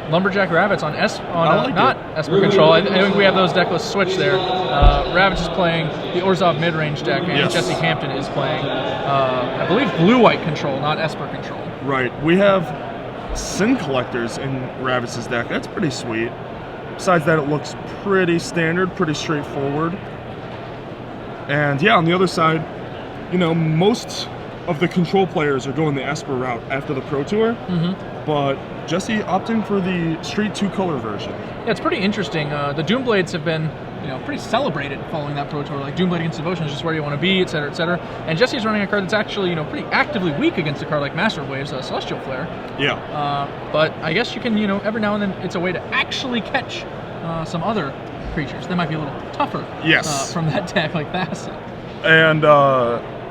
Lumberjack Ravitz on not Esper control. I think we have those deck lists switched there. Ravitz is playing the Orzhov mid-range deck, and Jesse Hampton is playing, I believe, blue-white control, not Esper control. Right. We have Sin Collectors in Ravitz's deck. That's pretty sweet. Besides that, it looks pretty standard, pretty straightforward. And yeah, on the other side, you know, most of the control players are going the Esper route after the Pro Tour, but Jesse opting for the Street 2 color version. Yeah, it's pretty interesting. The Doomblades have been, you know, pretty celebrated following that Pro Tour. Like Doomblade against Devotion is just where you want to be, etc., etc. And Jesse's running a card that's actually, you know, pretty actively weak against a card like Master of Waves, Celestial Flare. Yeah. But I guess you can, you know, every now and then it's a way to actually catch some other creatures that might be a little tougher. From that deck, like that. And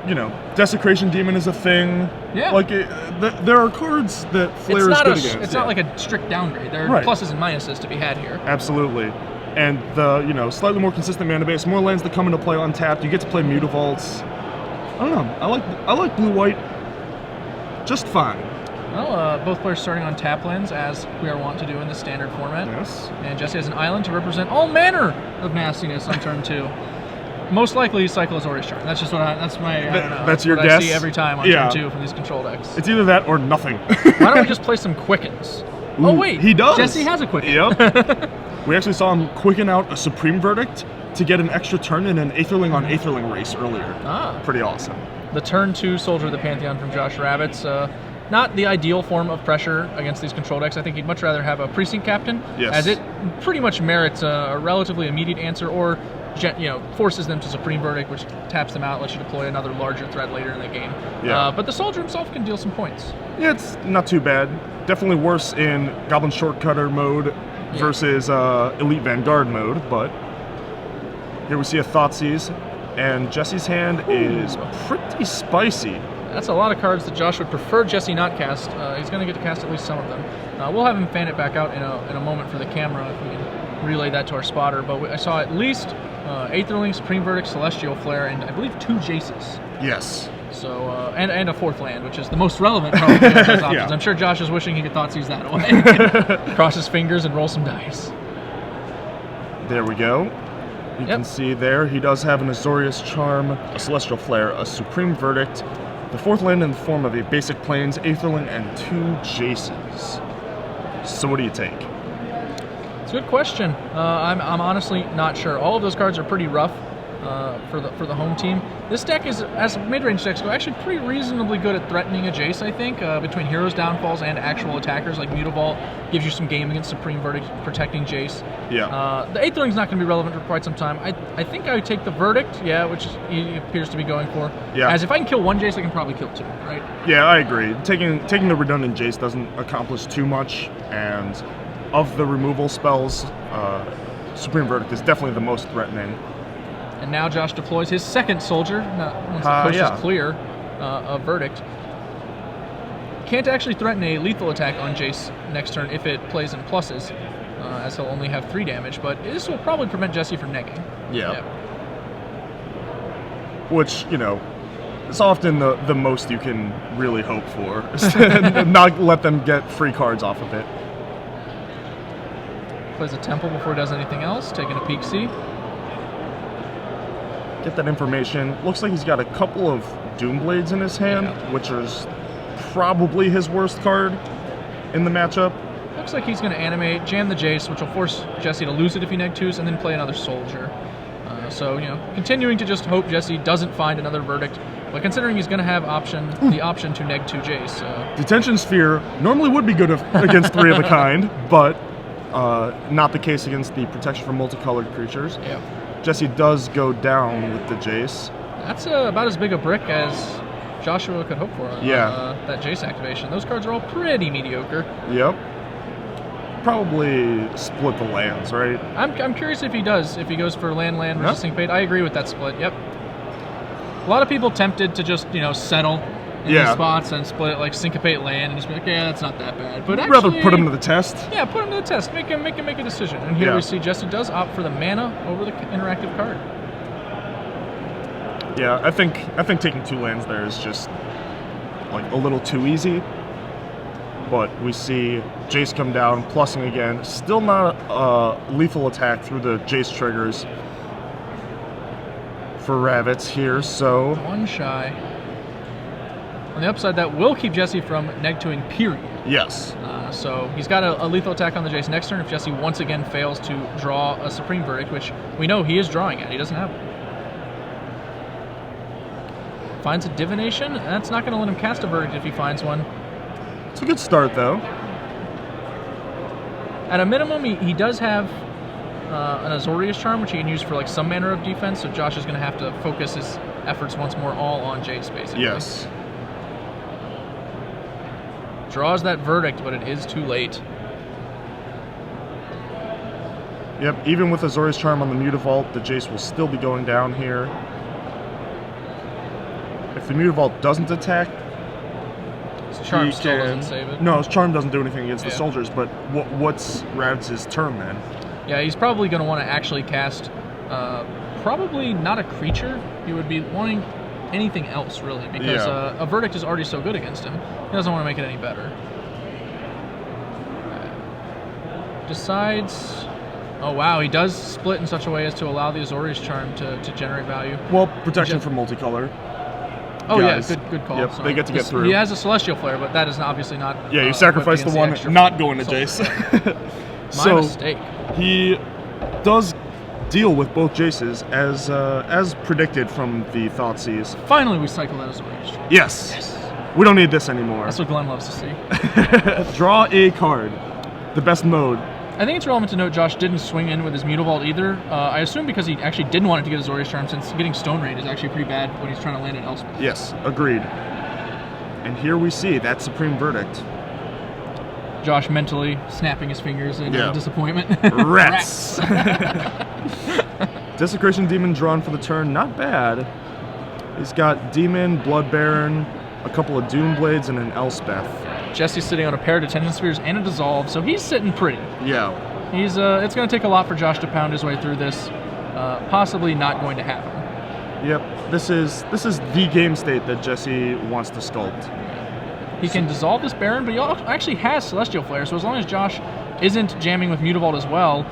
you know, Desecration Demon is a thing. Yeah. Like, there are cards that Flare is good against. It's not like a strict downgrade. There are pluses and minuses to be had here. Absolutely. And the, you know, slightly more consistent mana base, more lands that come into play untapped. You get to play Mutavaults. I don't know. I like blue-white just fine. Well, both players starting on tap lands, as we are wont to do in the standard format. Yes. And Jesse has an island to represent all manner of nastiness on turn 2. Most likely, Cycle Azorius Charm. That's just what that's my. I don't know. That's your what guess. I see every time on turn 2 from these control decks. It's either that or nothing. Why don't we just play some Quickens? Ooh, oh wait, he does. Jesse has a Quicken. Yep. We actually saw him quicken out a Supreme Verdict to get an extra turn in an Aetherling on Aetherling race earlier. Pretty awesome. The turn 2 Soldier of the Pantheon from Josh Ravitz. Not the ideal form of pressure against these control decks. I think he'd much rather have a Precinct Captain, as it pretty much merits a relatively immediate answer, or forces them to Supreme Verdict, which taps them out, lets you deploy another larger threat later in the game. But the Soldier himself can deal some points. Yeah, it's not too bad. Definitely worse in Goblin Shortcutter mode versus Elite Vanguard mode, but here we see a Thoughtseize, and Jesse's hand is pretty spicy. That's a lot of cards that Josh would prefer Jesse not cast. He's going to get to cast at least some of them. We'll have him fan it back out in a moment for the camera if we can relay that to our spotter, but I saw at least Aetherling, Supreme Verdict, Celestial Flare, and I believe 2 Jaces. Yes. So, and a 4th land, which is the most relevant probably of those options. I'm sure Josh is wishing he could Thoughtseize that away. Cross his fingers and roll some dice. There we go. You can see there, he does have an Azorius Charm, a Celestial Flare, a Supreme Verdict, the 4th land in the form of a Basic Plains, Aetherling, and 2 Jaces. So what do you take? It's a good question. I'm honestly not sure. All of those cards are pretty rough for the home team. This deck is, as mid-range decks go, actually pretty reasonably good at threatening a Jace, I think, between Heroes Downfalls and actual attackers like Mutavault. Gives you some game against Supreme Verdict, protecting Jace. The Aetherling's not going to be relevant for quite some time. I think I would take the Verdict, which he appears to be going for. As if I can kill 1 Jace, I can probably kill 2, right? Yeah, I agree. Taking the redundant Jace doesn't accomplish too much, and of the removal spells, Supreme Verdict is definitely the most threatening. And now Josh deploys his 2nd Soldier, once the push is clear, a Verdict. Can't actually threaten a lethal attack on Jace next turn if it plays in pluses, as he'll only have 3 damage, but this will probably prevent Jesse from negging. Which, you know, it's often the most you can really hope for. Not let them get free cards off of it. Plays a Temple before he does anything else, taking a peek see. Get that information. Looks like he's got a couple of Doomblades in his hand, which is probably his worst card in the matchup. Looks like he's going to animate, jam the Jace, which will force Jesse to lose it if he neg-2s, and then play another Soldier. So, you know, continuing to just hope Jesse doesn't find another Verdict, but considering he's going to have the option to neg-2 Jace. Detention Sphere normally would be good against 3 of a kind, but not the case against the protection from multicolored creatures. Jesse does go down with the Jace. That's about as big a brick as Joshua could hope for on that Jace activation. Those cards are all pretty mediocre. Probably split the lands, right? I'm curious if he does, if he goes for land versus syncopate. I agree with that split, A lot of people tempted to just, settle in these spots and split it like syncopate land and just be like, that's not that bad. But actually, rather put him to the test. Yeah, put him to the test. Make him make a decision. And here we see Jesse does opt for the mana over the interactive card. Yeah, I think taking 2 lands there is just like a little too easy. but we see Jace come down, plussing again. Still not a lethal attack through the Jace triggers for Ravitz here, so... One shy. On the upside, that will keep Jesse from neg-2ing, period. Yes. So he's got a lethal attack on the Jace next turn if Jesse once again fails to draw a Supreme Verdict, which we know he is drawing at. He doesn't have one. Finds a Divination. That's not going to let him cast a Verdict if he finds one. It's a good start, though. At a minimum, he does have an Azorius Charm, which he can use for like some manner of defense, so Josh is going to have to focus his efforts once more all on Jace, basically. Yes. Draws that Verdict, but it is too late. Yep, even with Azorius Charm on the Mutavault, the Jace will still be going down here. If the Mutavault doesn't attack, His Charm still doesn't save it. No, his Charm doesn't do anything against the soldiers, but what's Ravitz's turn then? Yeah, he's probably going to want to actually cast, probably not a creature. He would be wanting anything else, really, because a Verdict is already so good against him. He doesn't want to make it any better. Decides... Oh, wow, he does split in such a way as to allow the Azorius Charm to generate value. Well, protection from multicolor. Oh, guys. yeah, good call. Yep, So they get to get through. He has a Celestial Flare, but that is obviously not... Yeah, you sacrifice the one not going to Jace. My mistake. He does deal with both Jaces as predicted from the Thoughtseize. Finally, we cycle that Azorius Charm. Yes. We don't need this anymore. That's what Glenn loves to see. Draw a card. The best mode. I think it's relevant to note Josh didn't swing in with his Mutavault either. I assume because he actually didn't want it to get Azorius Charm, since getting Stone Raid is actually pretty bad when he's trying to land it elsewhere. Yes, agreed. And here we see that Supreme Verdict. Josh mentally snapping his fingers in disappointment. Rats! Desecration Demon drawn for the turn, not bad. He's got Demon, Blood Baron, a couple of Doom Blades, and an Elspeth. Jesse's sitting on a pair of Detention Spheres and a Dissolve, so he's sitting pretty. Yeah. He's it's going to take a lot for Josh to pound his way through this. Possibly not going to happen. Yep. This is the game state that Jesse wants to sculpt. He can dissolve this Baron, but he actually has Celestial Flare, so as long as Josh isn't jamming with Mutavault as well,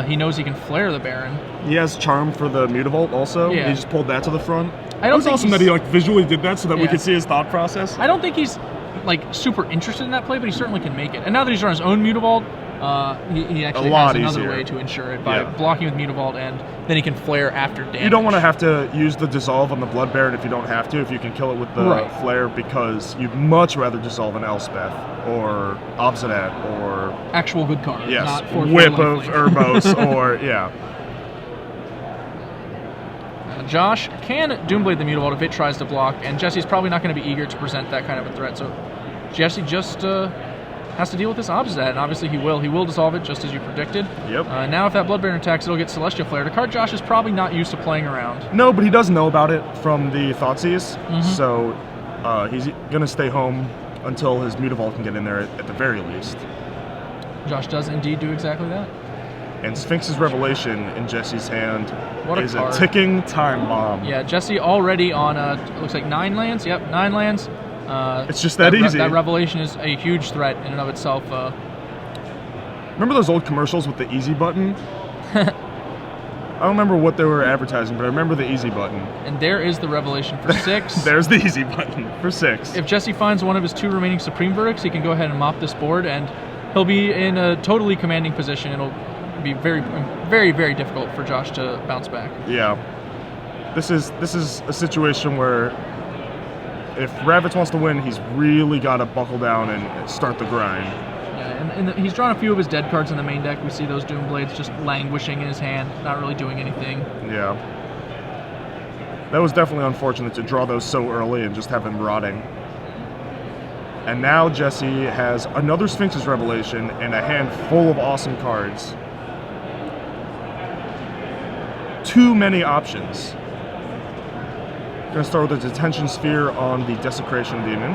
he knows he can flare the Baron. He has Charm for the Mutavault also. Yeah. He just pulled that to the front. It was awesome that he visually did that so that we could see his thought process. I don't think he's super interested in that play, but he certainly can make it. And now that he's drawing his own Mutavault, he actually has another way to ensure it by blocking with Mutavault, and then he can flare after damage. You don't want to have to use the Dissolve on the Blood Baron if you don't have to, if you can kill it with the Flare, because you'd much rather dissolve an Elspeth or Obsidian or... actual good card. Yes, not Whip of Urbos or, Josh can Doomblade the Mutavault if it tries to block, and Jesse's probably not going to be eager to present that kind of a threat, so Jesse just has to deal with this Obsidian, and obviously he will. He will dissolve it, just as you predicted. Yep. Now if that Blood Baron attacks, it'll get Celestial Flare. A card Josh is probably not used to playing around. No, but he does know about it from the Thoughtseize, so he's going to stay home until his Mutavault can get in there at the very least. Josh does indeed do exactly that. And Sphinx's Revelation in Jesse's hand is a card. ticking time bomb. Yeah, Jesse already on, looks like 9 lands. Yep, 9 lands. It's just that easy. That Revelation is a huge threat in and of itself. Remember those old commercials with the easy button? I don't remember what they were advertising, but I remember the easy button. And there is the Revelation for 6. There's the easy button for 6. If Jesse finds one of his 2 remaining Supreme Verdicts, he can go ahead and mop this board, and he'll be in a totally commanding position. It'll be very, very, very difficult for Josh to bounce back. Yeah. This is a situation where if Ravitz wants to win, he's really got to buckle down and start the grind. Yeah, and he's drawn a few of his dead cards in the main deck. We see those Doom Blades just languishing in his hand, not really doing anything. Yeah. That was definitely unfortunate to draw those so early and just have them rotting. And now Jesse has another Sphinx's Revelation and a hand full of awesome cards. Too many options. Gonna start with a Detention Sphere on the Desecration Demon.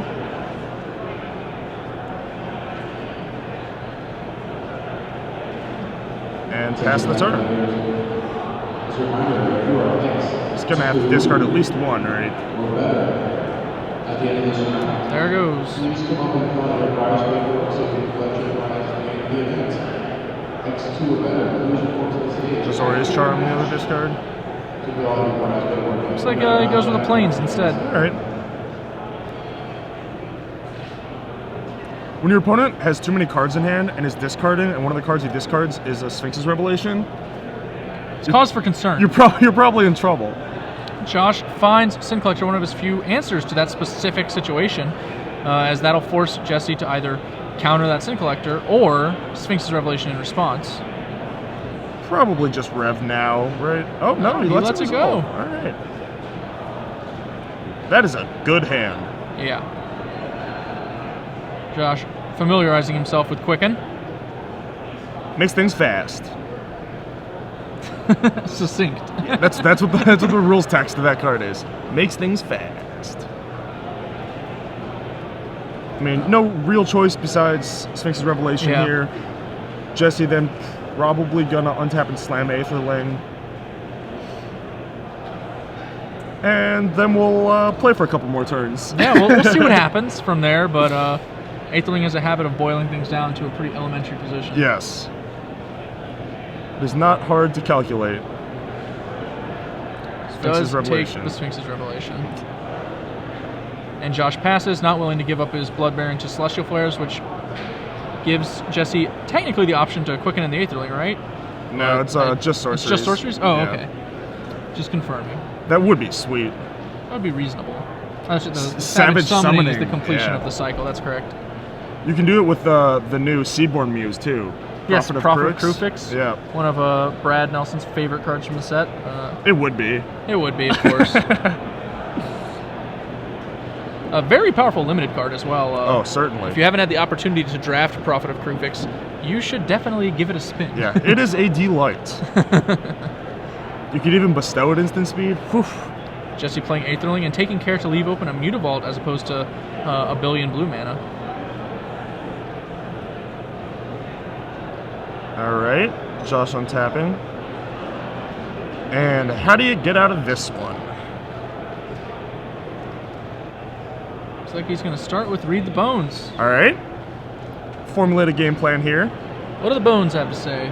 And pass the turn. He's gonna have to discard at least one, right? There goes. Please come up and find your prize paper so you can collect your prize at the end of the event. X2 or better, please report to the stage. Just Ori's Charm, the other discard. To be all your prize paper. Looks like he goes with the planes instead. All right. When your opponent has too many cards in hand and is discarding, and one of the cards he discards is a Sphinx's Revelation, It's cause for concern. you're probably in trouble. Josh finds Sin Collector one of his few answers to that specific situation, as that'll force Jesse to either counter that Sin Collector or Sphinx's Revelation in response. Probably just Rev now, right? Oh, no, he lets it go. All right. That is a good hand. Yeah. Josh familiarizing himself with Quicken. Makes things fast. Succinct. That's what the rules text of that card is. Makes things fast. I mean, no real choice besides Sphinx's Revelation here. Jesse then probably gonna untap and slam Aetherling. And then we'll play for a couple more turns. Yeah, we'll see what happens from there, but Aetherling has a habit of boiling things down to a pretty elementary position. Yes. It is not hard to calculate. Sphinx's Revelation. Take the Sphinx's Revelation. And Josh passes, not willing to give up his Bloodbearing to Celestial Flares, which gives Jesse technically the option to Quicken in the Aetherling, right? No, it's just sorceries. It's just sorceries? Oh, Yeah. okay. Just confirming. That would be sweet. That would be reasonable. The Savage summoning is summoning, the completion yeah. of the cycle, that's correct. You can do it with the new Seedborn Muse, too. Yes, Prophet of Krufix. Yeah. One of Brad Nelson's favorite cards from the set. It would be. It would be, of course. A very powerful limited card as well. Oh, certainly. If you haven't had the opportunity to draft Prophet of Krufix, you should definitely give it a spin. Yeah, it is a delight. You could even bestow it instant speed. Whew. Jesse playing Aetherling and taking care to leave open a Mutavault as opposed to a billion blue mana. All right, Josh untapping. And how do you get out of this one? Looks like he's going to start with Read the Bones. All right. Formulate a game plan here. What do the bones have to say?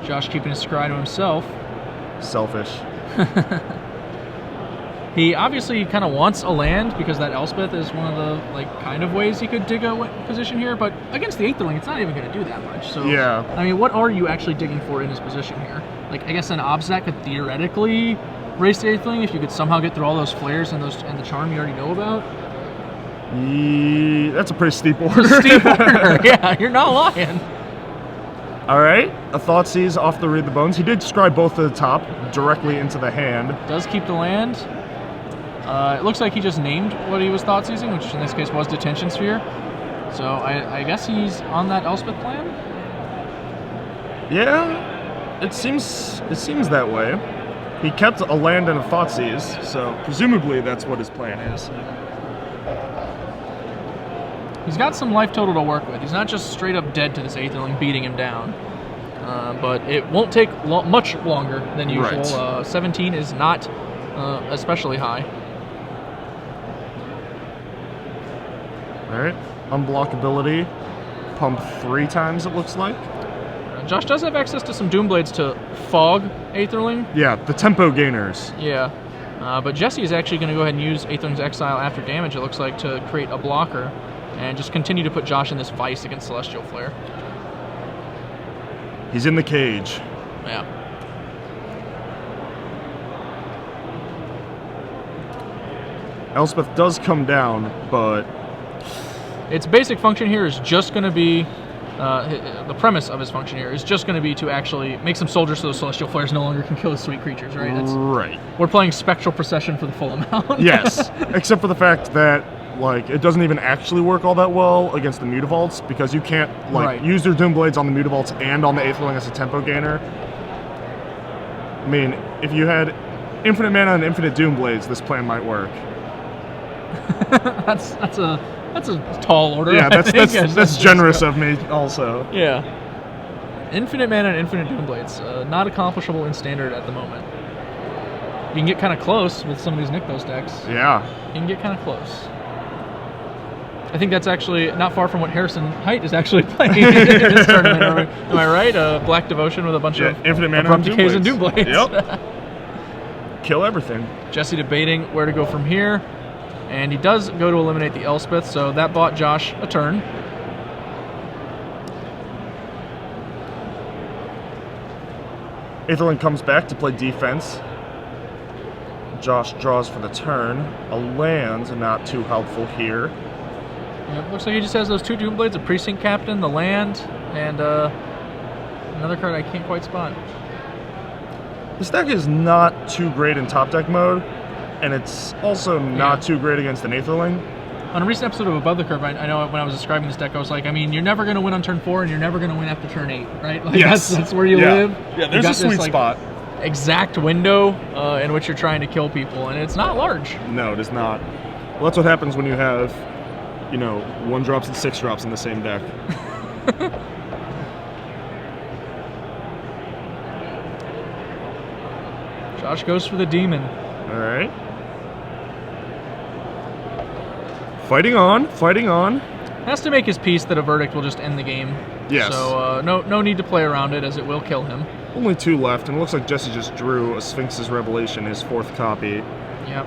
Josh keeping his scry to himself. Selfish. He obviously kind of wants a land because that Elspeth is one of the kind of ways he could dig a position here, but against the Aetherling, it's not even going to do that much. So yeah. I mean, what are you actually digging for in his position here? I guess an Obstack could theoretically race the Aetherling if you could somehow get through all those flares and the charm you already know about. That's a pretty steep order. Steep order, yeah, you're not lying. All right, a Thoughtseize off the Read the Bones. He did scry both at the top directly into the hand. Does keep the land. It looks like he just named what he was Thoughtseizing, which in this case was Detention Sphere. So I guess he's on that Elspeth plan? Yeah, it seems that way. He kept a land and a Thoughtseize, so presumably that's what his plan is. He's got some life total to work with. He's not just straight up dead to this Aetherling beating him down. But it won't take much longer than usual. Right. 17 is not especially high. Alright, unblockability. Pump 3 times, it looks like. Josh does have access to some Doomblades to fog Aetherling. Yeah, the tempo gainers. Yeah. But Jesse is actually going to go ahead and use Aetherling's Exile after damage, it looks like, to create a blocker. And just continue to put Josh in this vice against Celestial Flare. He's in the cage. Yeah. Elspeth does come down, but Its basic function here is just going to be, the premise of his function here is just going to be to actually make some soldiers so those Celestial Flares no longer can kill his sweet creatures, right? Right. We're playing Spectral Procession for the full amount. Yes, except for the fact that it doesn't even actually work all that well against the Mutavaults because you can't use your Doomblades on the Mutavaults and on the Aetherling as a tempo gainer. I mean, if you had infinite mana and infinite Doomblades, this plan might work. That's a tall order. Yeah, that's generous of me also. Yeah. Infinite mana and infinite Doomblades, not accomplishable in standard at the moment. You can get kind of close with some of these Nykthos decks. Yeah. You can get kind of close. I think that's actually not far from what Harrison Height is actually playing in this tournament. Am I right? Black Devotion with a bunch of Infinite Mana Abrupt Decays and Doomblades. Yep. Kill everything. Jesse debating where to go from here. And he does go to eliminate the Elspeth, so that bought Josh a turn. Aetherling comes back to play defense. Josh draws for the turn. A land, not too helpful here. Yeah, looks like he just has those 2 Doomblades, a Precinct Captain, the land, and another card I can't quite spot. This deck is not too great in top deck mode, and it's also not too great against an Aetherling. On a recent episode of Above the Curve, I know when I was describing this deck, I was like, I mean, you're never going to win on turn 4, and you're never going to win after turn 8, right? Like, yes. That's where you live. Yeah, there's a sweet spot. Exact window in which you're trying to kill people, and it's not large. No, it is not. Well, that's what happens when you have, 1 drops and 6 drops in the same deck. Josh goes for the demon. All right. Fighting on, fighting on. Has to make his peace that a verdict will just end the game. Yes. So no need to play around it, as it will kill him. Only 2 left, and it looks like Jesse just drew a Sphinx's Revelation, his 4th copy. Yep.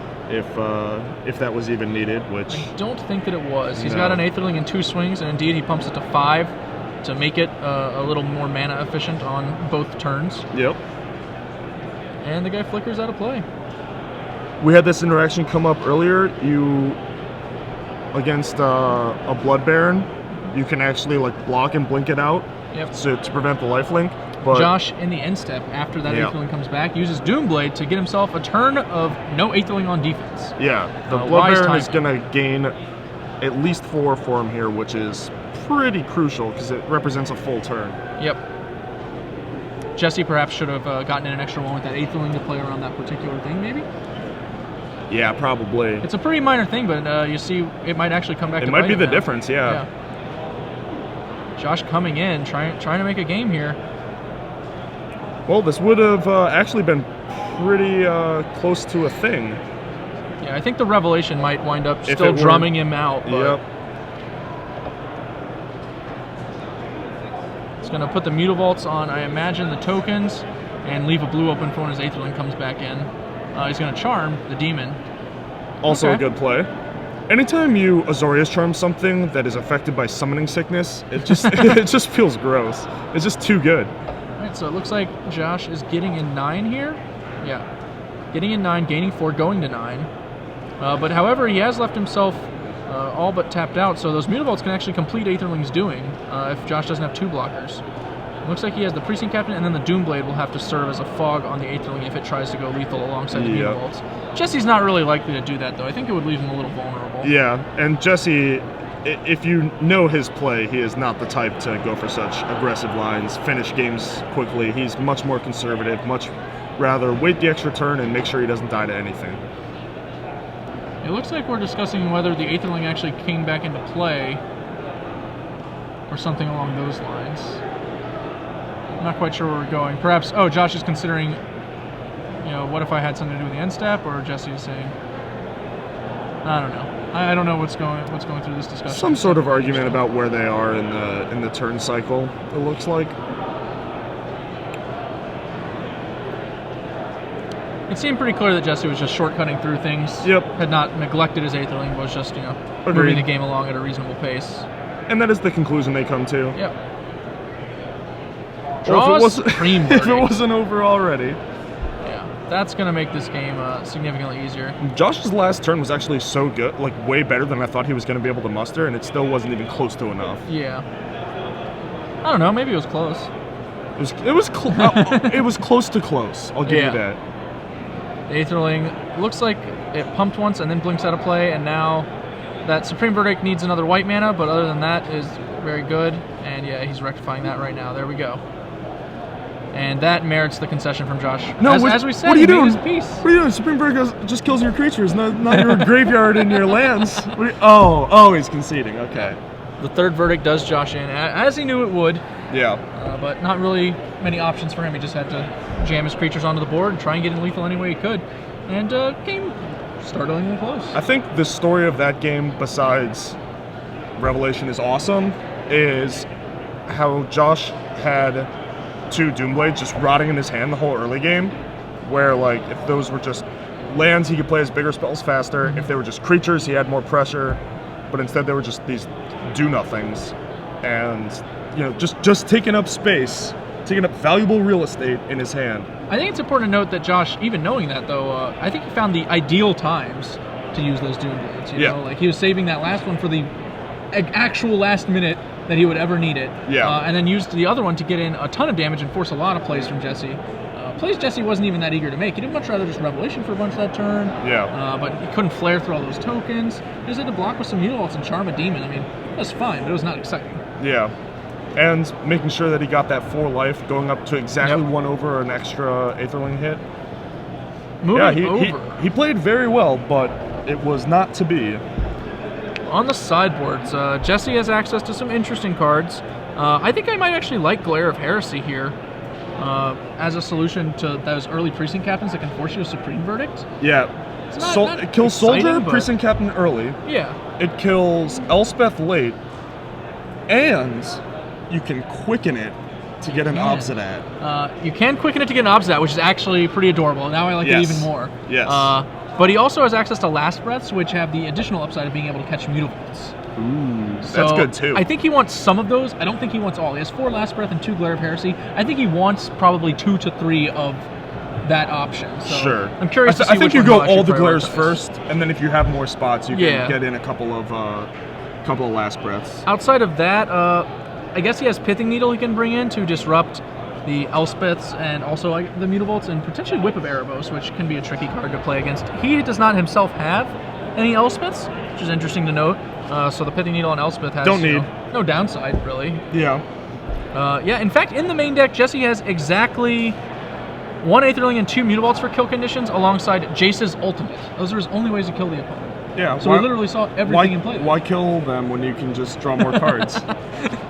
If that was even needed, which I don't think that it was. He's got an Aetherling in 2 swings, and indeed he pumps it to 5 to make it a little more mana efficient on both turns. Yep. And the guy flickers out of play. We had this interaction come up earlier. Against a Blood Baron, you can actually block and blink it out. Yep. So to prevent the lifelink. But Josh, in the end step, after that Aetherling comes back, uses Doomblade to get himself a turn of no Aetherling on defense. Yeah, the Blood Baron is going to gain at least 4 for him here, which is pretty crucial because it represents a full turn. Yep. Jesse perhaps should have gotten in an extra one with that Aetherling to play around that particular thing, maybe? Yeah, probably. It's a pretty minor thing, but you see, it might actually come back to bite him. It might be the now. difference, yeah. Josh coming in, trying to make a game here. Well, this would have actually been pretty close to a thing. Yeah, I think the Revelation might wind up still drumming him out. But yep. It's going to put the Mutavaults on, I imagine, the tokens, and leave a blue open for when his Aetherling comes back in. He's going to Charm the Demon. Also a good play. Anytime you Azorius Charm something that is affected by summoning sickness, it just it just feels gross. It's just too good. Alright, so it looks like Josh is getting in 9 here. Yeah. Getting in 9, gaining 4, going to 9. But however, he has left himself all but tapped out, so those Mutavaults can actually complete Aetherling's doing if Josh doesn't have 2 blockers. It looks like he has the Precinct Captain, and then the Doomblade will have to serve as a fog on the Aetherling if it tries to go lethal alongside the Mutavaults. Jesse's not really likely to do that, though. I think it would leave him a little vulnerable. Yeah, and Jesse, if you know his play, he is not the type to go for such aggressive lines, finish games quickly. He's much more conservative, much rather wait the extra turn and make sure he doesn't die to anything. It looks like we're discussing whether the Aetherling actually came back into play or something along those lines. I'm not quite sure where we're going. Perhaps, Josh is considering, what if I had something to do with the end step, or Jesse is saying, I don't know. I don't know what's going through this discussion. Some sort of argument about where they are in the turn cycle, it looks like. It seemed pretty clear that Jesse was just shortcutting through things. Yep. Had not neglected his Aetherling, was just, moving the game along at a reasonable pace. And that is the conclusion they come to. Yep. Well, Draws Supreme if it wasn't over already. Yeah, that's going to make this game significantly easier. Josh's last turn was actually so good, way better than I thought he was going to be able to muster, and it still wasn't even close to enough. Yeah. I don't know, maybe it was close. It was close to close. I'll give you that. The Aetherling looks like it pumped once and then blinks out of play, and now that Supreme Verdict needs another white mana, but other than that is very good. And yeah, he's rectifying that right now. There we go. And that merits the concession from Josh. No, as we said, what are you doing? His piece. What are you doing? Supreme Verdict just kills your creatures, not your graveyard and your lands. He's conceding. Okay. The third Verdict does Josh in, as he knew it would. Yeah. But not really many options for him. He just had to jam his creatures onto the board and try and get in lethal any way he could. and came startlingly close. I think the story of that game, besides Revelation is awesome, is how Josh had 2 Doomblades just rotting in his hand the whole early game, where like if those were just lands, he could play his bigger spells faster. If they were just creatures, he had more pressure, but instead they were just these do-nothings, and just taking up space, taking up valuable real estate in his hand. I think it's important to note that Josh, even knowing that though, I think he found the ideal times to use those Doomblades. You know, like he was saving that last one for the actual last minute that he would ever need it. And then used the other one to get in a ton of damage and force a lot of plays from Jesse. Plays Jesse wasn't even that eager to make. He'd much rather just Revelation for a bunch that turn. But he couldn't flare through all those tokens. He just had to block with some Mutavaults and Charm a Demon. I mean, that was fine, but it was not exciting. And making sure that he got that 4 life, going up to exactly 1 over an extra Aetherling hit. He played very well, but it was not to be. On the sideboards, Jesse has access to some interesting cards. I think I might actually like Glare of Heresy here as a solution to those early Precinct Captains that can force you a Supreme Verdict. It kills Soldier, Precinct Captain early. It kills Elspeth late, and you can quicken it to get an Obsidat. You can quicken it to get an Obsidat, which is actually pretty adorable. Now I like it even more. But he also has access to Last Breaths, which have the additional upside of being able to catch Mutavaults. That's good too. I think he wants some of those. I don't think he wants all. He has 4 Last Breath and 2 Glare of Heresy. I think he wants probably 2 to 3 of that option. So I'm curious to see I think which you one go he'll actually all the Glares prioritize first, and then if you have more spots, you can get in a couple of Last Breaths. Outside of that, I guess he has Pithing Needle he can bring in to disrupt the Elspeths and also the Mutavaults, and potentially Whip of Erebos, which can be a tricky card to play against. He does not himself have any Elspeths, which is interesting to note. So the Pithing Needle on Elspeth has no downside, really. In fact, in the main deck, Jesse has exactly 1 Aetherling and 2 Mutavaults for kill conditions alongside Jace's Ultimate. Those are his only ways to kill the opponent. So we literally saw everything in play. Why kill them when you can just draw more cards?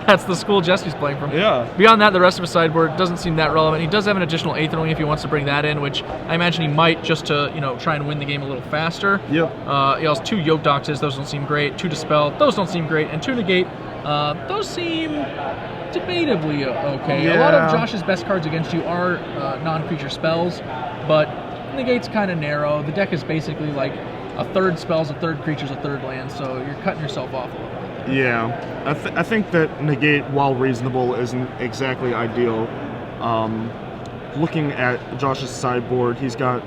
That's the school Jesse's playing from. Yeah. Beyond that, the rest of his sideboard doesn't seem that relevant. He does have an additional Aetherling if he wants to bring that in, which I imagine he might just to, try and win the game a little faster. Yep. He has 2 Yoke Doxes. Those don't seem great. 2 Dispel. Those don't seem great. And 2 Negate. Those seem debatably okay. Yeah. A lot of Josh's best cards against you are non-creature spells, but Negate's kind of narrow. The deck is basically like a third spells, a third creatures, a third land, so you're cutting yourself off a little bit. I think that Negate, while reasonable, isn't exactly ideal. Looking at Josh's sideboard, he's got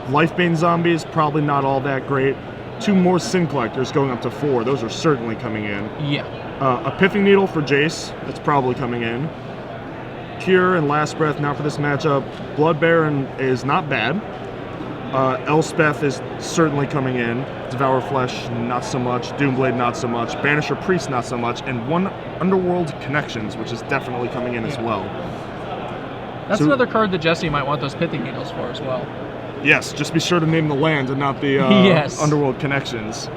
Lifebane Zombies, probably not all that great. 2 more Sin Collectors going up to 4. Those are certainly coming in. A Pithing Needle for Jace, that's probably coming in. Cure and Last Breath, not for this matchup. Blood Baron is not bad. Elspeth is certainly coming in. Devour Flesh, not so much. Doomblade, not so much. Banisher Priest, not so much. And 1 Underworld Connections, which is definitely coming in as well. That's another card that Jesse might want those Pithing Needles for as well. Yes, just be sure to name the land and not the Underworld Connections.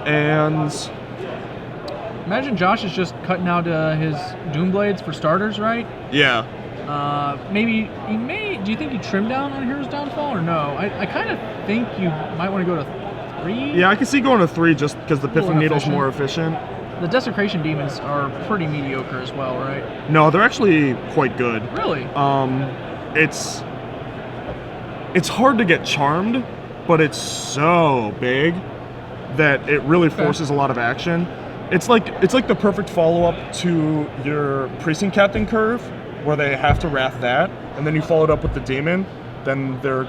And imagine Josh is just cutting out his Doomblades for starters, right? Maybe he may. Do you think he trimmed down on Hero's Downfall or no? I kind of think you might want to go to 3. I can see going to 3 just because the Pithing Needle's more efficient. The Desecration Demons are pretty mediocre as well, right? No, they're actually quite good. Really? It's hard to get charmed, but it's so big that it really forces a lot of action. It's like the perfect follow-up to your Precinct Captain curve, where they have to wrath that, and then you follow it up with the Demon, then they're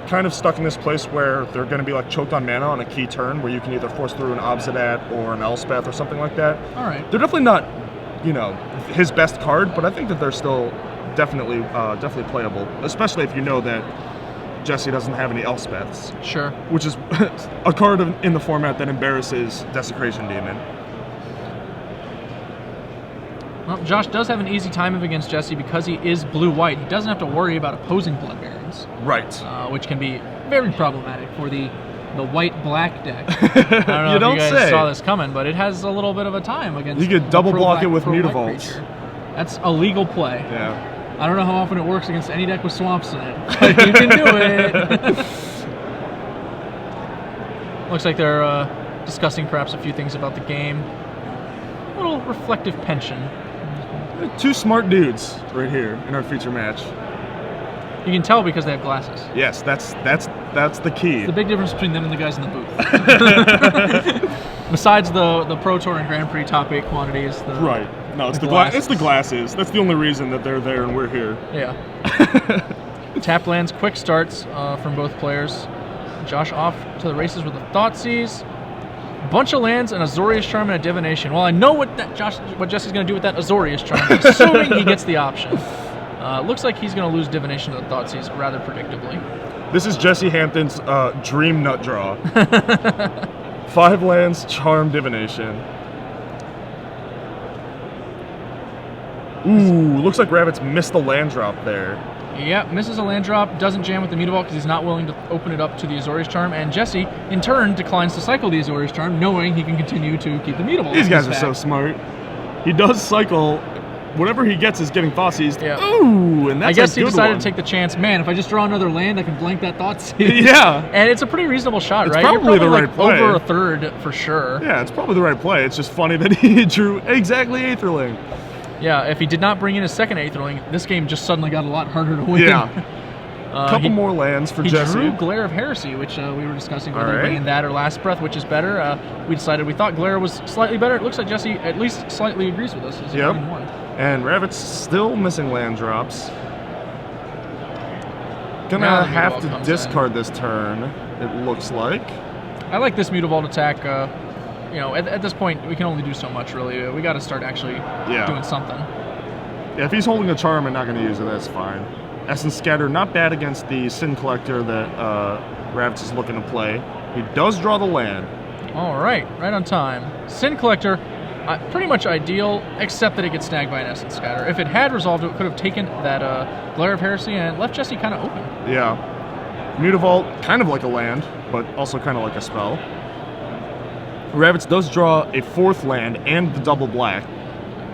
kind of stuck in this place where they're going to be like choked on mana on a key turn, where you can either force through an Obsidat or an Elspeth or something like that. Alright. They're definitely not, his best card, but I think that they're still definitely playable, especially if you know that Jesse doesn't have any Elspeths. Sure. Which is a card in the format that embarrasses Desecration Demon. Well, Josh does have an easy time of against Jesse because he is blue-white. He doesn't have to worry about opposing Blood Barons. Right. Which can be very problematic for the white-black deck. I don't know if you guys saw this coming, but it has a little bit of a time against. You could double block it with Mutavaults. That's a legal play. I don't know how often it works against any deck with swamps in it, but you can do it. Looks like they're discussing perhaps a few things about the game. A little reflective pension. Two smart dudes right here in our feature match. You can tell because they have glasses. Yes, that's the key. The big difference between them and the guys in the booth. Besides the Pro Tour and Grand Prix top 8 quantity is the Right. No, it's the glasses. That's the only reason that they're there and we're here. Yeah. Tap lands, quick starts from both players. Josh off to the races with a Thoughtseize. Bunch of lands, an Azorius Charm, and a Divination. Well, I know what Jesse's going to do with that Azorius Charm, assuming he gets the option. Looks like he's going to lose Divination to the Thoughtseize rather predictably. This is Jesse Hampton's dream nut draw. 5 lands, Charm, Divination. Ooh, looks like Ravitz missed the land drop there. Yep, misses a land drop, doesn't jam with the Mutavault because he's not willing to open it up to the Azorius Charm, and Jesse, in turn, declines to cycle the Azorius Charm, knowing he can continue to keep the Mutavault. These guys are so smart. He does cycle. Whatever he gets is getting Thoughtseized. Yeah. Ooh, and that's I guess a he good decided one. to take the chance. Man, if I just draw another land, I can blank that Thoughtseize. Yeah. And it's a pretty reasonable shot, It's right? probably You're the probably right like play. over a third for sure. Yeah, it's probably the right play. It's just funny that he drew exactly Aetherling. Yeah, if he did not bring in his second Aetherling, this game just suddenly got a lot harder to win. Yeah. Couple more lands for he Jesse. He drew Glare of Heresy, which we were discussing whether Alright. bringing that or Last Breath, which is better. We decided we thought Glare was slightly better. It looks like Jesse at least slightly agrees with us. Yep. And Ravitz still missing land drops. Now Gonna the have Mutavault to comes discard this turn, it looks like. I like this Mutavault attack. You know, at this point, we can only do so much, really. We got to start actually doing something. Yeah, if he's holding a charm and not going to use it, that's fine. Essence Scatter, not bad against the Sin Collector that Ravitz is looking to play. He does draw the land. All right on time. Sin Collector, pretty much ideal, except that it gets snagged by an Essence Scatter. If it had resolved, it could have taken that Glare of Heresy and left Jesse kind of open. Yeah. Mutavault, kind of like a land, but also kind of like a spell. Ravitz does draw a 4th land and the double black.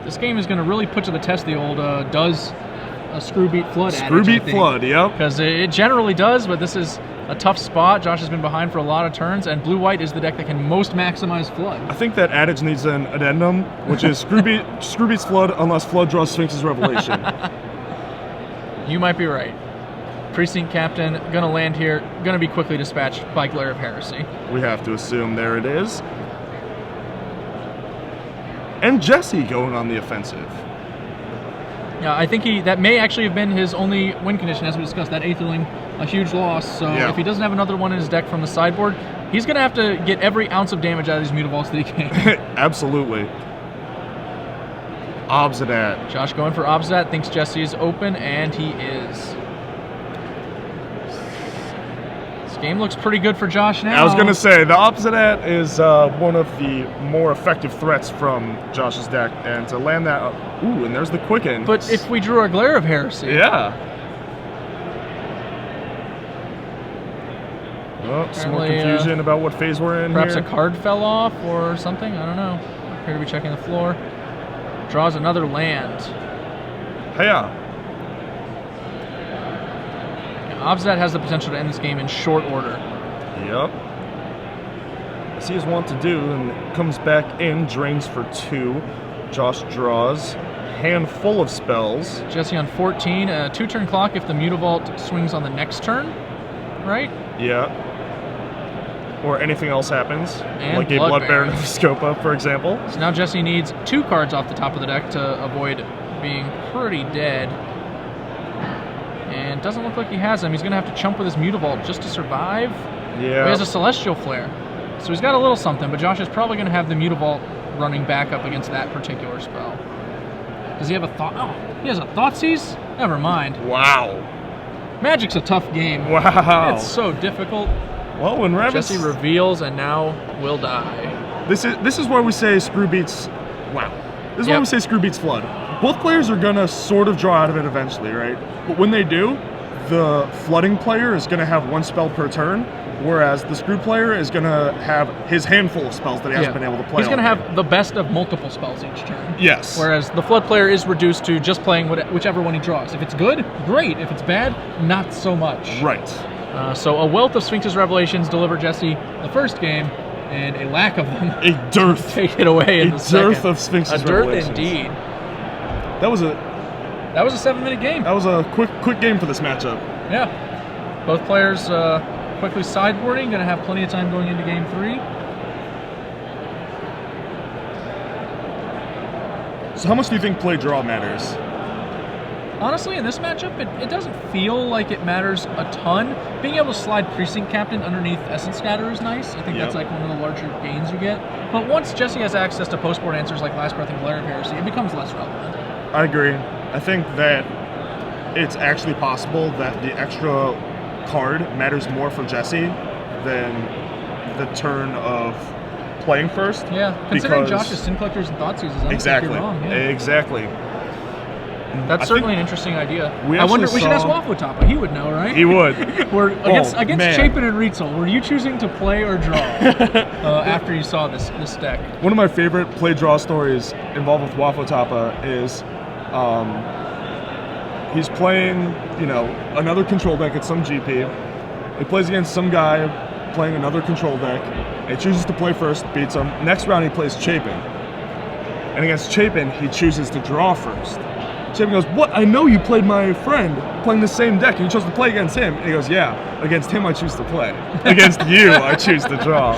This game is going to really put to the test the old does a Screwbeat Flood Screwbeat Flood, yep. Because it generally does, but this is a tough spot. Josh has been behind for a lot of turns, and Blue-White is the deck that can most maximize Flood. I think that adage needs an addendum, which is Screwbeat's Flood unless Flood draws Sphinx's Revelation. You might be right. Precinct Captain, gonna land here, gonna be quickly dispatched by Glare of Heresy. We have to assume there it is. And Jesse going on the offensive. Yeah, I think that may actually have been his only win condition, as we discussed. That Aetherling, a huge loss. So if he doesn't have another one in his deck from the sideboard, he's going to have to get every ounce of damage out of these Mutavaults that he can. Absolutely. Obsidat. Josh going for Obsidat, thinks Jesse is open, and he is. This game looks pretty good for Josh now. I was going to say, the Obsidat is one of the more effective threats from Josh's deck, and to land that, ooh, and there's the Quicken. But if we drew a Glare of Heresy. Yeah. Well, some more confusion about what phase we're in perhaps here. a card fell off or something, I don't know. Appear to be checking the floor. Draws another land. Hey-ya. Obsidat has the potential to end this game in short order. Yep. As he is wont to do, and comes back in, drains for 2. Josh draws. Hand full of spells. Jesse on 14. 2-turn clock if the Mutavault swings on the next turn, right? Yeah. Or anything else happens. And like a Blood Baron of Scopa, for example. So now Jesse needs 2 cards off the top of the deck to avoid being pretty dead. And doesn't look like he has them. He's going to have to chump with his Mutavault just to survive. Yeah. He has a Celestial Flare. So he's got a little something, but Josh is probably going to have the Mutavault running back up against that particular spell. Does he have a thought? Oh, he has a Thoughtseize? Never mind. Wow. Magic's a tough game. Wow. It's so difficult. Well, when Ravitz... Jesse reveals and now will die. This is where we say Screwbeat's... Wow. This is why we say Screwbeat's Flood. Both players are going to sort of draw out of it eventually, right? But when they do, the flooding player is going to have 1 spell per turn, whereas the screw player is going to have his handful of spells that he hasn't been able to play. He's going to have the best of multiple spells each turn. Yes. Whereas the flood player is reduced to just playing whichever one he draws. If it's good, great. If it's bad, not so much. Right. So a wealth of Sphinx's revelations delivered Jesse the first game, and a lack of them. A dearth. Take it away in the second. A dearth of Sphinx's A dearth revelations. indeed. That was a 7-minute game. That was a quick game for this matchup. Yeah. Both players quickly sideboarding, going to have plenty of time going into game 3. So how much do you think play draw matters? Honestly, in this matchup, it doesn't feel like it matters a ton. Being able to slide Precinct Captain underneath Essence Scatter is nice. I think that's like one of the larger gains you get. But once Jesse has access to post-board answers like Last Breath and Glare of Heresy, it becomes less relevant. I agree. I think that it's actually possible that the extra card matters more for Jesse than the turn of playing first. Yeah, considering because- Josh's Sin Collectors and Thoughtseize, I don't Exactly. think you're wrong. Yeah. Exactly. That's I certainly think an interesting idea. we I wonder. actually We should ask saw- Wafotapa. He would know, right? He would. Against man. Chapin and Rietzel, were you choosing to play or draw after you saw this deck? One of my favorite play draw stories involved with Wafotapa is he's playing, another control deck at some GP. He plays against some guy playing another control deck. He chooses to play first, beats him. Next round he plays Chapin. And against Chapin, he chooses to draw first. Chapin goes, "What? I know you played my friend playing the same deck, and you chose to play against him." And he goes, "Yeah, against him I choose to play. Against you, I choose to draw."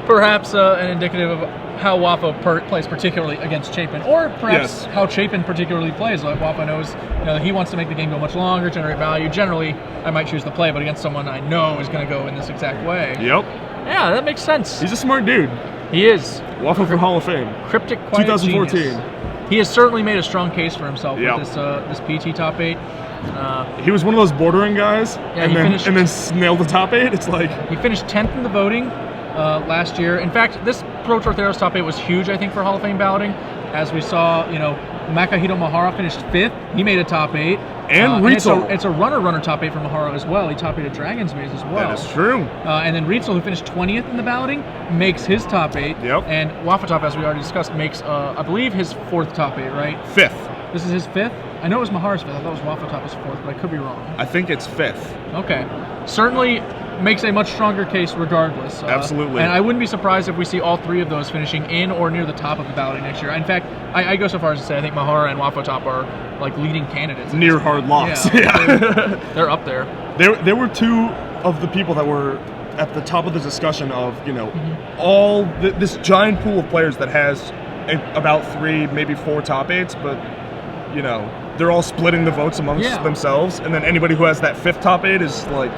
Perhaps an indicative of how Wafa plays particularly against Chapin, or perhaps how Chapin particularly plays. Like Wafa knows, he wants to make the game go much longer, generate value. Generally, I might choose to play, but against someone I know is going to go in this exact way. Yep. Yeah, that makes sense. He's a smart dude. He is. Wafa for Hall of Fame. Cryptic Quiet 2014. Genius. He has certainly made a strong case for himself Yep. with this PT top 8. He was one of those bordering guys, Yeah, he finished- and then nailed the top 8. It's like, He finished 10th in the voting last year. In fact, this Pro Tour Theros top 8 was huge, I think, for Hall of Fame balloting. As we saw, Makahito Mahara finished 5th. He made a top 8. And Rietzel. It's a runner top 8 for Mahara as well. He top 8 at Dragon's Maze as well. that is true. And then Rietzel, who finished 20th in the balloting, makes his top 8. Yep. And Wafatop, as we already discussed, makes, I believe, his 4th top 8, right? 5th. This is his 5th? I know it was Mahara's 5th. I thought it was Wafatop's 4th, but I could be wrong. I think it's 5th. Okay. Certainly makes a much stronger case regardless. Absolutely. And I wouldn't be surprised if we see all 3 of those finishing in or near the top of the balloting next year. In fact, I go so far as to say I think Mahara and Wafotop are like leading candidates. Near hard loss. Yeah. They're up there. There were 2 of the people that were at the top of the discussion of, all this giant pool of players that has about 3, maybe 4 top 8s, but, they're all splitting the votes amongst themselves. And then anybody who has that 5th top 8 is like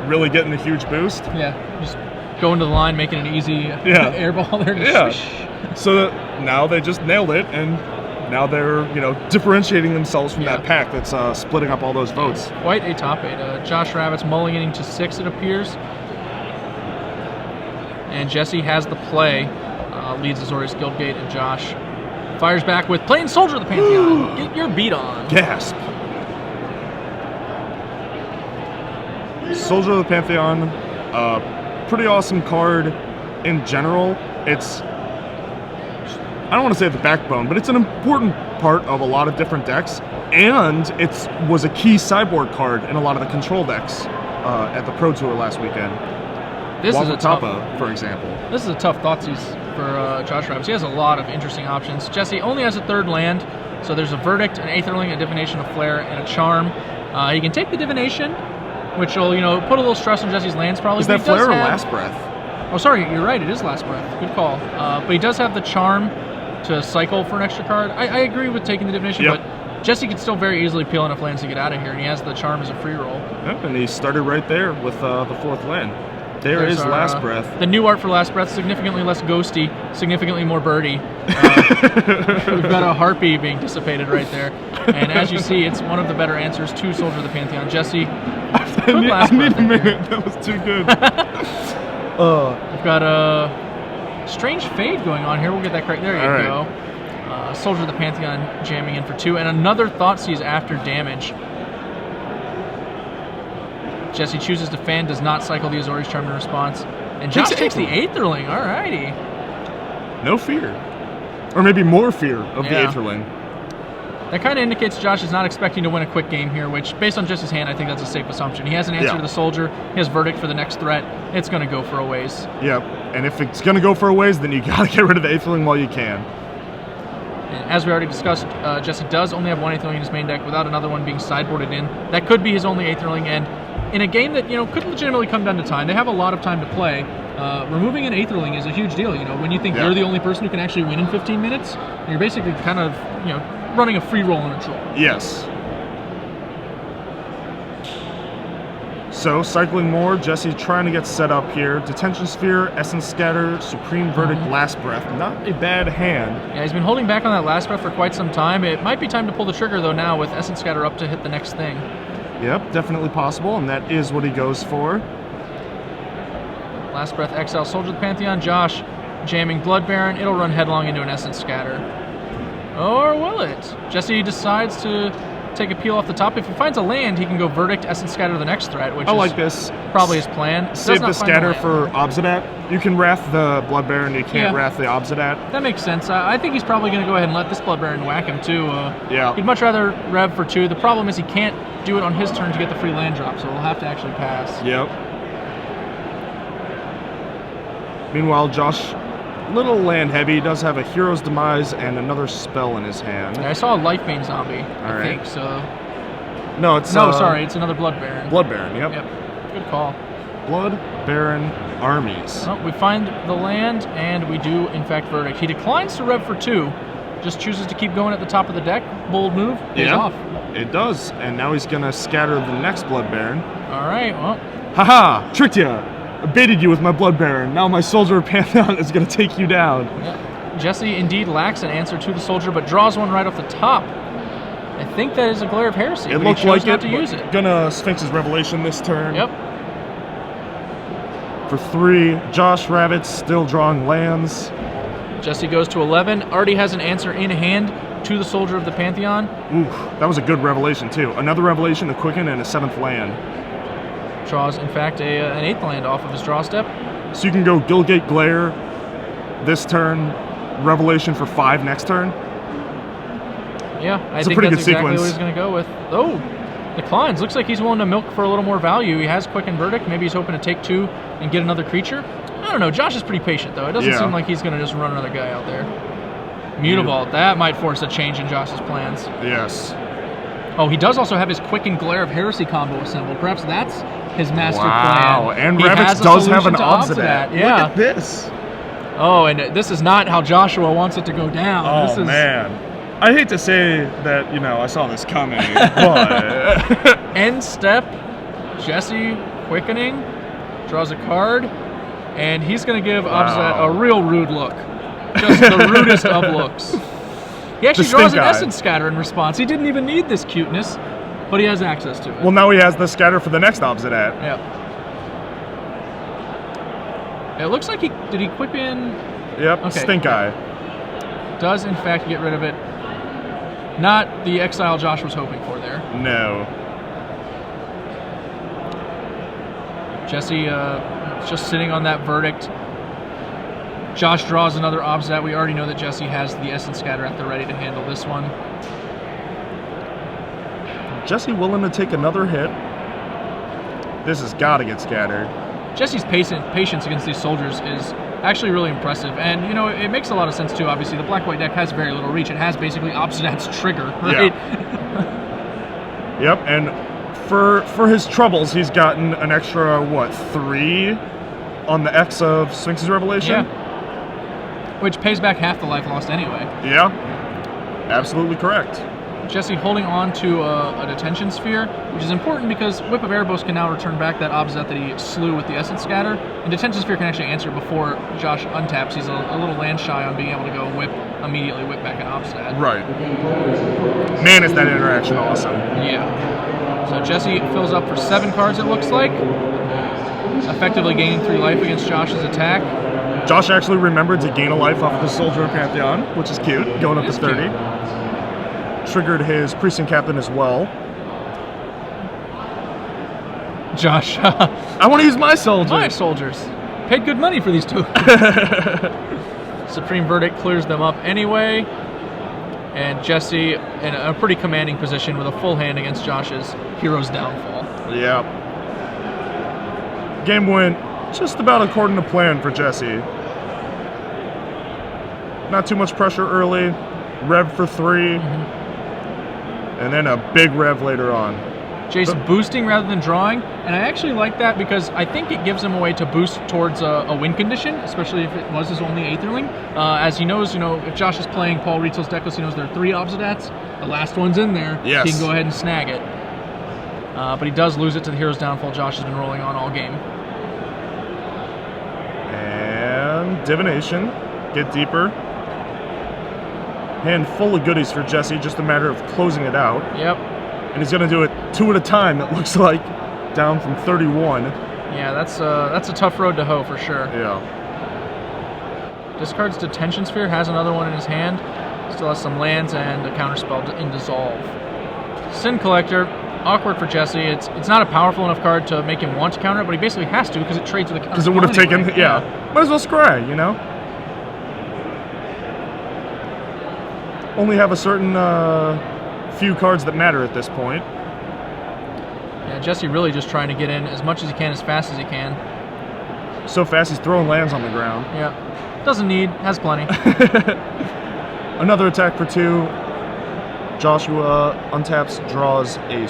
really getting a huge boost. Yeah, just going to the line, making an easy air ball there. Just swish. So now they just nailed it, and now they're, differentiating themselves from that pack that's splitting up all those votes. Quite a top 8. Josh Ravitz mulliganing to 6, it appears. And Jesse has the play, leads Azorius Guildgate, and Josh fires back with Plain Soldier of the Pantheon. Get your beat on. Gasp. Soldier of the Pantheon, pretty awesome card in general. It's, I don't want to say the backbone, but it's an important part of a lot of different decks, and it was a key sideboard card in a lot of the control decks at the Pro Tour last weekend. This is a tough, for example. This is a tough Thoughtseize for Josh Ravitz. He has a lot of interesting options. Jesse only has a 3rd land, so there's a Verdict, an Aetherling, a Divination, a Flare, and a Charm. He can take the Divination, which will, put a little stress on Jesse's lands probably. Is that Flare or Last Breath? Oh, sorry, you're right. It is Last Breath. Good call. But he does have the Charm to cycle for an extra card. I agree with taking the Divination, but Jesse could still very easily peel enough lands to get out of here, and he has the Charm as a free roll. Yep, and he started right there with the 4th land. There's our, Last Breath. The new art for Last Breath, significantly less ghosty, significantly more birdie. We've got a Harpy being dissipated right there. And as you see, it's one of the better answers to Soldier of the Pantheon. Jesse, I need a minute. That was too good. We've got a strange fade going on here. We'll get that correct. There you go. Soldier of the Pantheon jamming in for 2. And another Thoughtseize after damage. Jesse chooses to fan, does not cycle the Azori's Charm in response. And Josh takes the Aetherling. Alrighty. No fear. Or maybe more fear of the Aetherling. That kind of indicates Josh is not expecting to win a quick game here, which, based on Jesse's hand, I think that's a safe assumption. He has an answer to the Soldier. He has Verdict for the next threat. It's going to go for a ways. Yep. And if it's going to go for a ways, then you got to get rid of the Aetherling while you can. And as we already discussed, Jesse does only have one Aetherling in his main deck without another one being sideboarded in. That could be his only Aetherling, and in a game that, could legitimately come down to time, they have a lot of time to play. Removing an Aetherling is a huge deal. When you think you're the only person who can actually win in 15 minutes, you're basically kind of, running a free roll on a troll. Yes. So, cycling more, Jesse trying to get set up here. Detention Sphere, Essence Scatter, Supreme Verdict, Last Breath. Not a bad hand. Yeah, he's been holding back on that Last Breath for quite some time. It might be time to pull the trigger, though, now with Essence Scatter up to hit the next thing. Yep, definitely possible, and that is what he goes for. Last Breath, Exile, Soldier of the Pantheon, Josh jamming Blood Baron. It'll run headlong into an Essence Scatter. Or will it? Jesse decides to take a peel off the top. If he finds a land, he can go Verdict, Essence Scatter the next threat, which is probably his plan. Save the Scatter for Obsidat. You can Wrath the Blood Baron, you can't Wrath the Obsidat. That makes sense. I think he's probably going to go ahead and let this Blood Baron whack him too. He'd much rather Rev for 2. The problem is he can't do it on his turn to get the free land drop, so we'll have to actually pass. Yep. Meanwhile, Josh, little land heavy, he does have a Hero's Demise and another spell in his hand. Yeah, I saw a Lifebane zombie, I think, so... No, it's... sorry, it's another Blood Baron. Blood Baron, yep. Good call. Blood Baron armies. Well, we find the land, and we do, in fact, Verdict. He declines to Rev for 2, just chooses to keep going at the top of the deck. Bold move, pays off. It does, and now he's going to scatter the next Blood Baron. Alright, well... Haha! Tricked ya! I baited you with my Blood Baron. Now my Soldier of Pantheon is going to take you down. Yep. Jesse indeed lacks an answer to the Soldier, but draws one right off the top. I think that is a Glare of Heresy. It looked like not to use it. Gonna Sphinx's Revelation this turn. Yep. For 3, Josh Ravitz still drawing lands. Jesse goes to 11. Already has an answer in hand to the Soldier of the Pantheon. Ooh, that was a good Revelation too. Another Revelation, a Quicken, and a 7th land. Draws, in fact, an 8th land off of his draw step. So you can go Gilgate Glare this turn, Revelation for 5 next turn. Yeah, I think that's exactly what he's going to go with. Oh, declines. Looks like he's willing to milk for a little more value. He has Quicken Verdict. Maybe he's hoping to take 2 and get another creature. I don't know. Josh is pretty patient, though. It doesn't seem like he's going to just run another guy out there. Mutavault. That might force a change in Josh's plans. Yes. Oh, he does also have his Quicken Glare of Heresy combo assembled. Perhaps that's his master plan. Wow, and Ravitz does have an Obsidat. Yeah. Look at this. Oh, and this is not how Joshua wants it to go down. Oh, man. I hate to say that, I saw this coming, but... End step, Jesse quickening, draws a card, and he's going to give Obsidat a real rude look. Just the rudest of looks. He actually draws an Essence Scatter in response. He didn't even need this cuteness, but he has access to it. Well, now he has the Scatter for the next Obsidat. Yeah. It looks like did he equip in? Yep, okay. Stink Eye. Does, in fact, get rid of it. Not the exile Josh was hoping for there. No. Jesse just sitting on that Verdict. Josh draws another Obsidat. We already know that Jesse has the Essence Scatter at the ready to handle this one. Jesse willing to take another hit. This has got to get scattered. Jesse's patience against these soldiers is actually really impressive. And, it makes a lot of sense, too. Obviously, the Black-White deck has very little reach. It has basically Obsidat's trigger, right? Yeah. Yep, and for his troubles, he's gotten an extra, 3 on the X of Sphinx's Revelation? Yeah. Which pays back half the life lost anyway. Yeah, absolutely correct. Jesse holding on to a Detention Sphere, which is important because Whip of Erebos can now return back that Obsidat that he slew with the Essence Scatter, and Detention Sphere can actually answer before Josh untaps. He's a little land shy on being able to go immediately whip back an Obsidat. Right. Man, is that interaction awesome. Yeah. So Jesse fills up for 7 cards, it looks like, effectively gaining 3 life against Josh's attack. Josh actually remembered to gain a life off of the Soldier of Pantheon, which is cute, going up to 30. Cute. Triggered his Precinct Captain as well. Josh. I want to use my soldier. My soldiers. Paid good money for these two. Supreme Verdict clears them up anyway. And Jesse in a pretty commanding position with a full hand against Josh's Hero's Downfall. Yeah. Game went just about according to plan for Jesse. Not too much pressure early. Rev for 3. And then a big rev later on. Jace boosting rather than drawing, and I actually like that because I think it gives him a way to boost towards a win condition, especially if it was his only Aetherling. As he knows, if Josh is playing Paul Rietzel's decklist, he knows there are 3 Obsidats. The last one's in there. Yes. He can go ahead and snag it. But he does lose it to the Hero's Downfall Josh has been rolling on all game. And Divination. Get deeper. Hand full of goodies for Jesse, just a matter of closing it out. Yep. And he's going to do it 2 at a time, it looks like, down from 31. Yeah, that's a tough road to hoe for sure. Yeah. Discards Detention Sphere, has another one in his hand. Still has some lands and a counterspell in Dissolve. Sin Collector, awkward for Jesse. It's not a powerful enough card to make him want to counter it, but he basically has to because it trades with a counterspell. Because it would have anyway. taken, yeah. Might as well scry, Only have a certain few cards that matter at this point. Yeah, Jesse really just trying to get in as much as he can, as fast as he can. So fast he's throwing lands on the ground. Yeah. Doesn't need, has plenty. Another attack for 2. Joshua untaps, draws a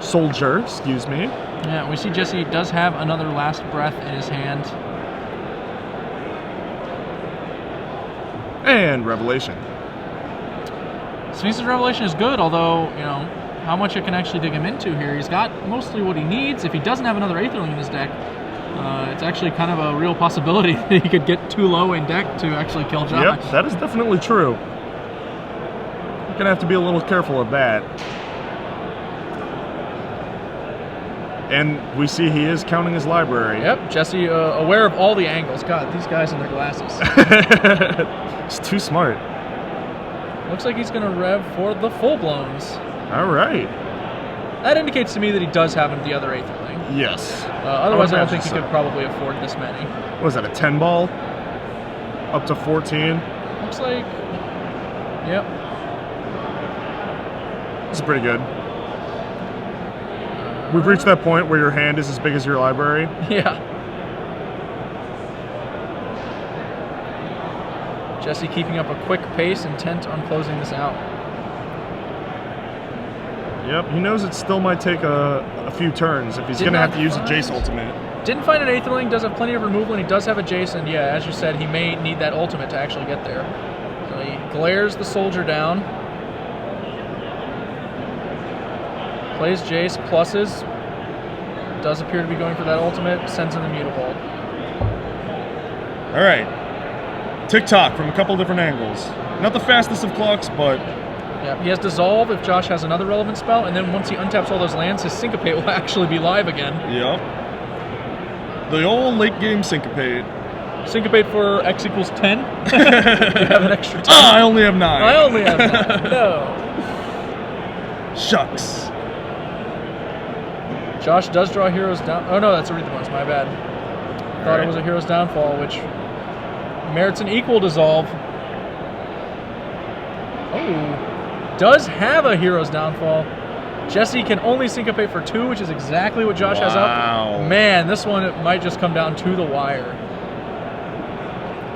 soldier, excuse me. Yeah, we see Jesse does have another Last Breath in his hand. And Revelation. Sphinx's Revelation is good, although, how much it can actually dig him into here. He's got mostly what he needs. If he doesn't have another Aetherling in his deck, it's actually kind of a real possibility that he could get too low in deck to actually kill Josh. Yep, that is definitely true. You're going to have to be a little careful of that. And we see he is counting his library. Yep, Jesse aware of all the angles. God, these guys in their glasses. He's too smart. Looks like he's going to rev for the full-blowns. All right. That indicates to me that he does have the other Aetherling. Yes. Otherwise, I don't think he could probably afford this many. What was that, a 10 ball? Up to 14? Looks like... Yep. This is pretty good. We've reached that point where your hand is as big as your library. Yeah. Jesse keeping up a quick pace, intent on closing this out. Yep, he knows it still might take a few turns if he's going to have to use a Jace ultimate. Didn't find an Aetherling, does have plenty of removal, and he does have a Jace, and yeah, as you said, he may need that ultimate to actually get there. So he glares the soldier down. Plays Jace, pluses. Does appear to be going for that ultimate, sends in the Mutavault. All right. Tick-tock from a couple different angles. Not the fastest of clocks, but... Yeah, he has Dissolve if Josh has another relevant spell, and then once he untaps all those lands, his Syncopate will actually be live again. Yep. The old late-game Syncopate. Syncopate for X equals 10? You have an extra 10. I only have 9. I only have 9. No. Shucks. Josh does draw Hero's Down... Oh, no, that's Aretha Ones. My bad. Thought it was a Hero's Downfall, which merits an equal Dissolve. Oh. Does have a Hero's Downfall. Jesse can only Syncopate for 2, which is exactly what Josh has up. Man, this one it might just come down to the wire.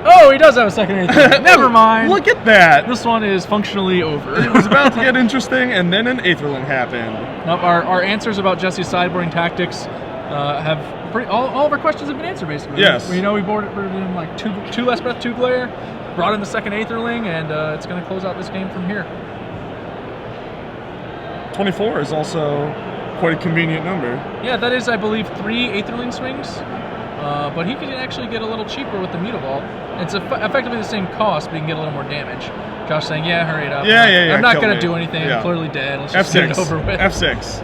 Oh, he does have a second Aetherling. Never mind. Look at that. This one is functionally over. It was about to get interesting, and then an Aetherling happened. Nope, our answers about Jesse's sideboarding tactics have all of our questions have been answered basically. Yes. We boarded in like two Last Breath, 2 Glare, brought in the second Aetherling, and it's going to close out this game from here. 24 is also quite a convenient number. Yeah, that is, I believe, 3 Aetherling swings, but he can actually get a little cheaper with the Mutavault. It's effectively the same cost, but he can get a little more damage. Josh saying, yeah, hurry it up. Yeah. I'm not going to do anything. I'm clearly dead. Let's just get it over with. F6.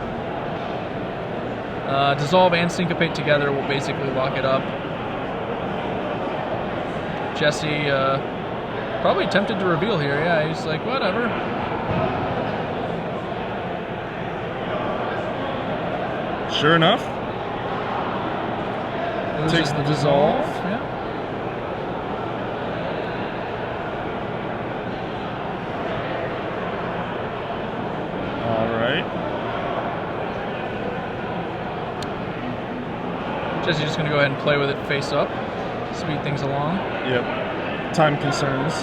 Dissolve and Syncopate together will basically lock it up. Jesse probably tempted to reveal here. Yeah, he's like, whatever. Sure enough, takes the dissolve. Yeah. All right. Jesse's just going to go ahead and play with it face up, speed things along. Yep. Time concerns.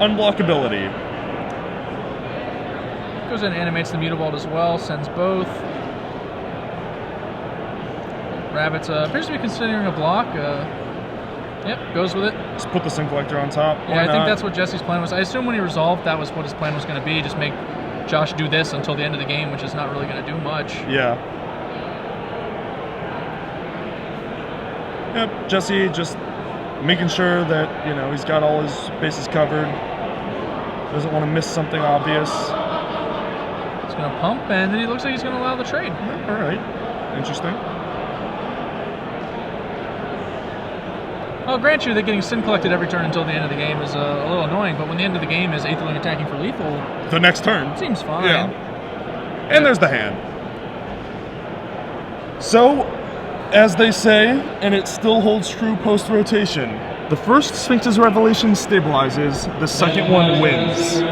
Unblockability. Goes in and animates the Mutavault as well, sends both. Ravitz appears to be considering a block. Yep, goes with it. Just put the Sin Collector on top. Yeah, I think that's what Jesse's plan was. I assume when he resolved, that was what his plan was going to be. Just make Josh do this until the end of the game, which is not really going to do much. Yeah. Yep, Jesse just making sure that, you know, he's got all his bases covered. Doesn't want to miss something obvious. He's going to pump, and then he looks like he's going to allow the trade. All right. Interesting. I'll grant you that getting Sin collected every turn until the end of the game is a little annoying, but when the end of the game is 8th Wing attacking for lethal, The next turn. seems fine. Yeah. And there's the hand. So, as they say, and it still holds true post-rotation, the first Sphinx's Revelation stabilizes, the second one wins.